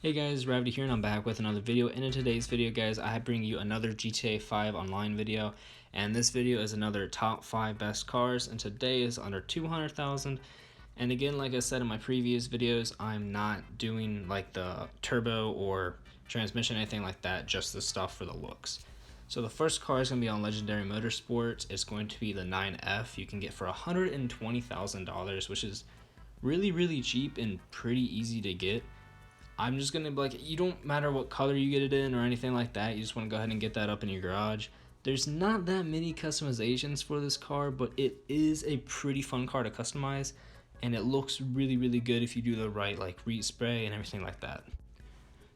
Hey guys, Gravity here and I'm back with another video, and in today's video guys I bring you another GTA 5 online video, and this video is another top 5 best cars, and today is under 200,000. And again, like I said in my previous videos, I'm not doing like the turbo or transmission, anything like that, just the stuff for the looks. So the first car is going to be on Legendary Motorsports. It's going to be the 9F. You can get for $120,000, which is really cheap and pretty easy to get. I'm just gonna be like, you don't matter what color you get it in or anything like that, you just want to go ahead and get that up in your garage. There's not that many customizations for this car, but it is a pretty fun car to customize, and it looks really good if you do the right like respray and everything like that.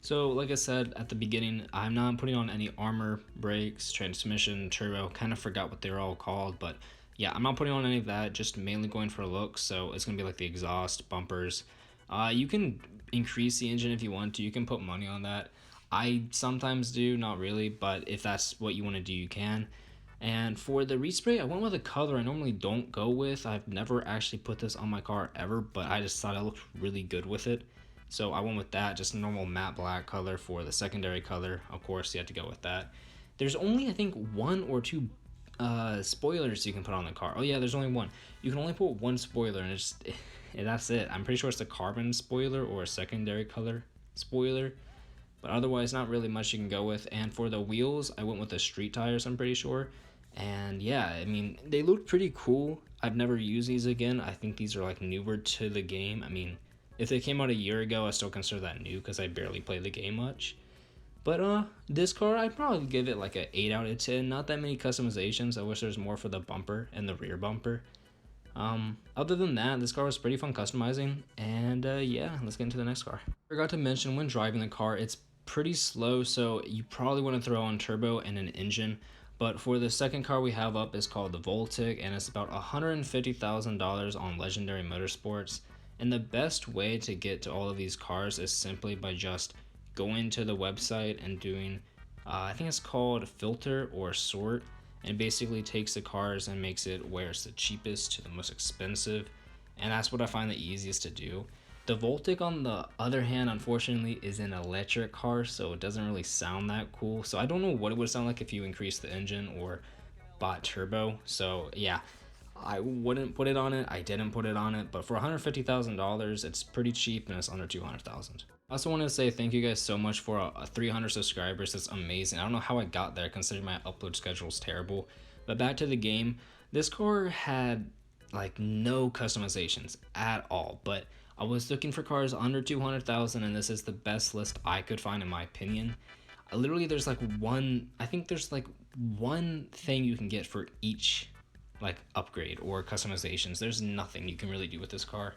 So like I said at the beginning, I'm not putting on any armor, brakes, transmission, turbo, kind of forgot what they're all called, but yeah, I'm not putting on any of that, just mainly going for looks. So it's gonna be like the exhaust, bumpers. You can increase the engine if you want to. You can put money on that. I sometimes do, not really, but if that's what you want to do, you can. And for the respray, I went with a color I normally don't go with. I've never actually put this on my car ever, but I just thought it looked really good with it. So I went with that, just a normal matte black color for the secondary color. Of course, you have to go with that. There's only, I think, one or two spoilers you can put on the car. Oh yeah, there's only one. You can only put one spoiler, and that's it. I'm pretty sure it's a carbon spoiler or a secondary color spoiler, but otherwise not really much you can go with. And for the wheels, I went with the street tires, I'm pretty sure. And yeah, I mean, they look pretty cool. I've never used these again. I think these are like newer to the game. I mean, if they came out a year ago, I still consider that new because I barely play the game much. But this car, I'd probably give it like an 8 out of 10. Not that many customizations. I wish there's more for the bumper and the rear bumper. Other than that, this car was pretty fun customizing, and yeah, let's get into the next car. I forgot to mention, when driving the car, it's pretty slow, so you probably want to throw on turbo and an engine. But for the second car we have up is called the Voltic, and it's about $150,000 on Legendary Motorsports. And the best way to get to all of these cars is simply by just going to the website and doing, I think it's called filter or sort, and basically takes the cars and makes it where it's the cheapest to the most expensive, and that's what I find the easiest to do. The Voltic, on the other hand, unfortunately is an electric car, so it doesn't really sound that cool. So I don't know what it would sound like if you increased the engine or bought turbo. So yeah, I wouldn't put it on it. I didn't put it on it, but for $150,000, it's pretty cheap and it's under 200,000. I also want to say thank you guys so much for 300 subscribers. That's amazing. I don't know how I got there considering my upload schedule is terrible. But back to the game, this car had like no customizations at all, but I was looking for cars under 200,000, and this is the best list I could find in my opinion. Literally there's like I think there's like one thing you can get for each like upgrade or customizations. There's nothing you can really do with this car,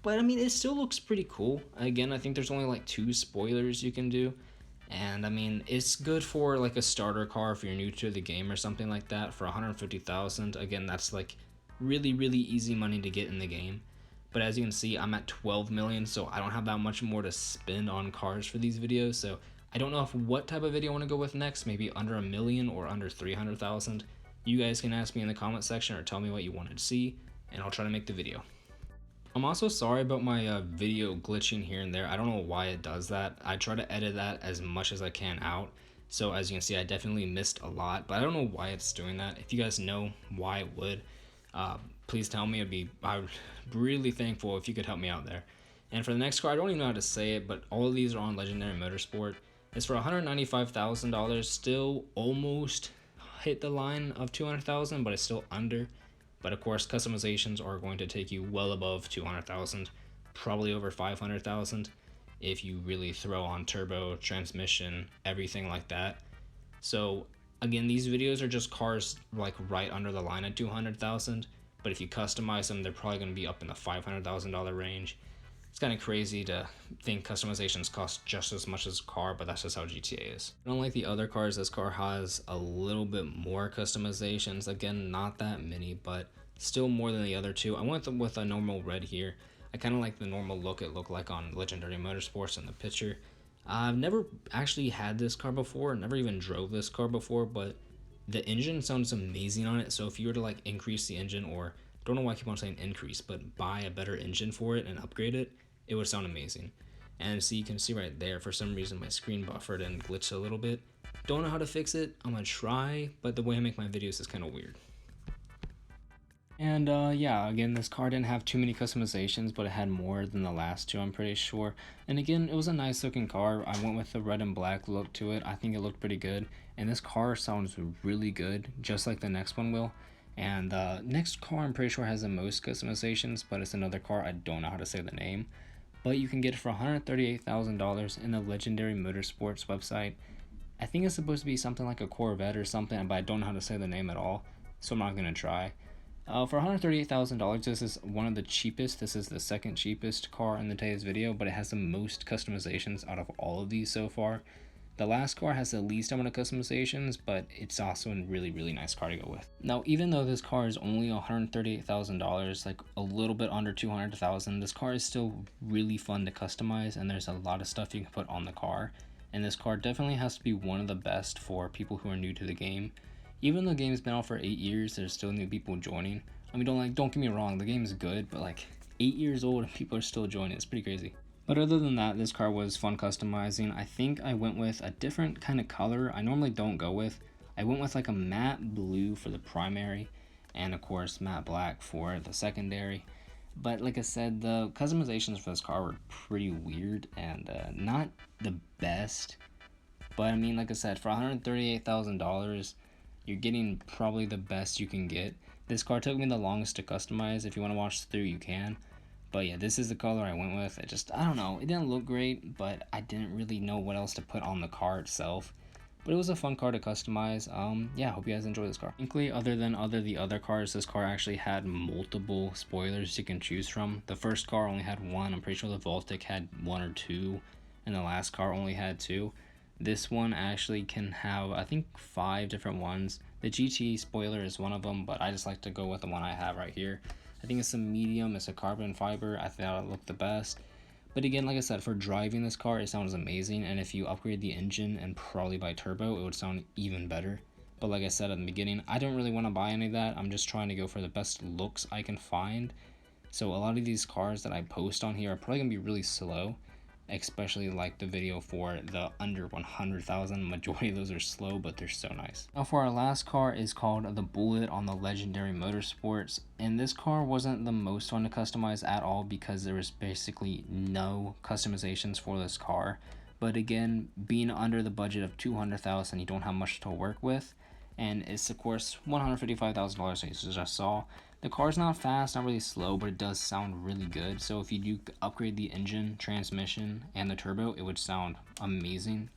but I mean, it still looks pretty cool. Again, I think there's only like 2 spoilers you can do, and I mean, it's good for like a starter car if you're new to the game or something like that. For 150,000, again, that's like really easy money to get in the game. But as you can see, I'm at 12 million, so I don't have that much more to spend on cars for these videos. So I don't know what type of video I want to go with next, maybe under a million or under 300,000. You guys can ask me in the comment section or tell me what you wanted to see, and I'll try to make the video. I'm also sorry about my video glitching here and there. I don't know why it does that. I try to edit that as much as I can out. So as you can see, I definitely missed a lot, but I don't know why it's doing that. If you guys know why it would, please tell me. I'm really thankful if you could help me out there. And for the next car, I don't even know how to say it, but all of these are on Legendary Motorsport. It's for $195,000, still almost hit the line of 200,000, but it's still under. But of course, customizations are going to take you well above 200,000, probably over 500,000 if you really throw on turbo, transmission, everything like that. So again, these videos are just cars like right under the line at 200,000, but if you customize them, they're probably going to be up in the $500,000 range. It's kind of crazy to think customizations cost just as much as a car, but that's just how GTA is. Unlike the other cars, this car has a little bit more customizations. Again, not that many, but still more than the other two. I went with a normal red here. I kind of like the normal look it looked like on Legendary Motorsports in the picture. I've never actually had this car before, never even drove this car before, but the engine sounds amazing on it. So if you were to like increase the engine, or don't know why I keep on saying increase, but buy a better engine for it and upgrade it, it would sound amazing. And so you can see right there, for some reason my screen buffered and glitched a little bit. Don't know how to fix it. I'm gonna try, but the way I make my videos is kind of weird. And yeah, again, this car didn't have too many customizations, but it had more than the last two, I'm pretty sure. And again, it was a nice looking car. I went with the red and black look to it. I think it looked pretty good. And this car sounds really good, just like the next one will. And the next car, I'm pretty sure, has the most customizations, but it's another car. I don't know how to say the name. But you can get it for $138,000 in the Legendary Motorsports website. I think it's supposed to be something like a Corvette or something, but I don't know how to say the name at all, so I'm not going to try. For $138,000, this is one of the cheapest. This is the second cheapest car in today's video, but it has the most customizations out of all of these so far. The last car has the least amount of customizations, but it's also a really, really nice car to go with. Now, even though this car is only $138,000, like a little bit under $200,000, this car is still really fun to customize, and there's a lot of stuff you can put on the car. And this car definitely has to be one of the best for people who are new to the game. Even though the game's been out for 8 years, there's still new people joining. I mean, don't get me wrong, the game's good, but like 8 years old and people are still joining. It's pretty crazy. But other than that, this car was fun customizing. I think I went with a different kind of color I normally don't go with. I went with like a matte blue for the primary, and of course matte black for the secondary. But like I said, the customizations for this car were pretty weird and not the best. But I mean, like I said, for $138,000, you're getting probably the best you can get. This car took me the longest to customize. If you want to watch through, you can. But yeah, this is the color I went with. I don't know, it didn't look great, but I didn't really know what else to put on the car itself. But it was a fun car to customize. Yeah, hope you guys enjoy this car. Frankly, other than the other cars, this car actually had multiple spoilers you can choose from. The first car only had one. I'm pretty sure the Voltic had one or two, and the last car only had two. This one actually can have, I think, 5 different ones. The GT spoiler is one of them, but I just like to go with the one I have right here. I think it's a medium, it's a carbon fiber. I thought it looked the best. But again, like I said, for driving this car, it sounds amazing. And if you upgrade the engine and probably buy turbo, it would sound even better. But like I said at the beginning, I don't really want to buy any of that. I'm just trying to go for the best looks I can find. So a lot of these cars that I post on here are probably going to be really slow. Especially like the video for the under 100,000. Majority of those are slow, but they're so nice. Now for our last car is called the Bullet on the Legendary Motorsports, and this car wasn't the most fun to customize at all because there was basically no customizations for this car. But again, being under the budget of 200,000, you don't have much to work with, and it's of course $155,000 as you just saw. The car's not fast, not really slow, but it does sound really good. So if you do upgrade the engine, transmission, and the turbo, it would sound amazing.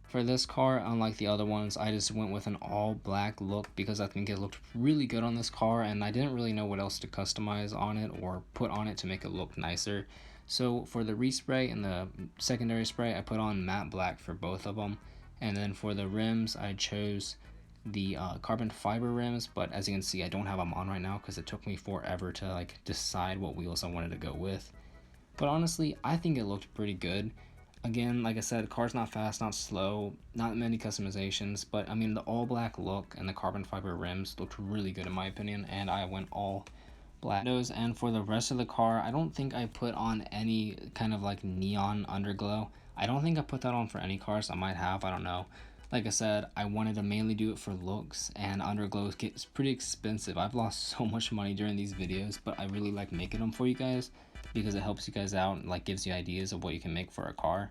For this car, unlike the other ones, I just went with an all black look because I think it looked really good on this car, and I didn't really know what else to customize on it or put on it to make it look nicer. So for the respray and the secondary spray, I put on matte black for both of them. And then for the rims, I chose the carbon fiber rims, but as you can see, I don't have them on right now because it took me forever to like decide what wheels I wanted to go with. But honestly, I think it looked pretty good. Again, like I said, the car's not fast, not slow, not many customizations, but I mean the all black look and the carbon fiber rims looked really good in my opinion, and I went all black nose. And for the rest of the car, I don't think I put on any kind of like neon underglow. I don't think I put that on for any cars. I might have, I don't know. Like I said, I wanted to mainly do it for looks, and underglow gets pretty expensive. I've lost so much money during these videos, but I really like making them for you guys because it helps you guys out and like gives you ideas of what you can make for a car.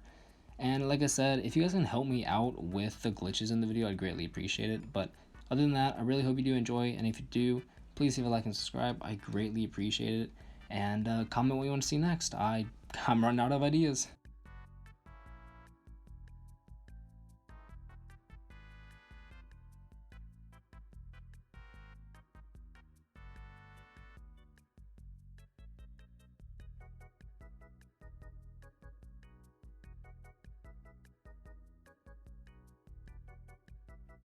And like I said, if you guys can help me out with the glitches in the video, I'd greatly appreciate it. But other than that, I really hope you do enjoy, and if you do, please leave a like and subscribe. I greatly appreciate it. And comment what you want to see next. I'm running out of ideas.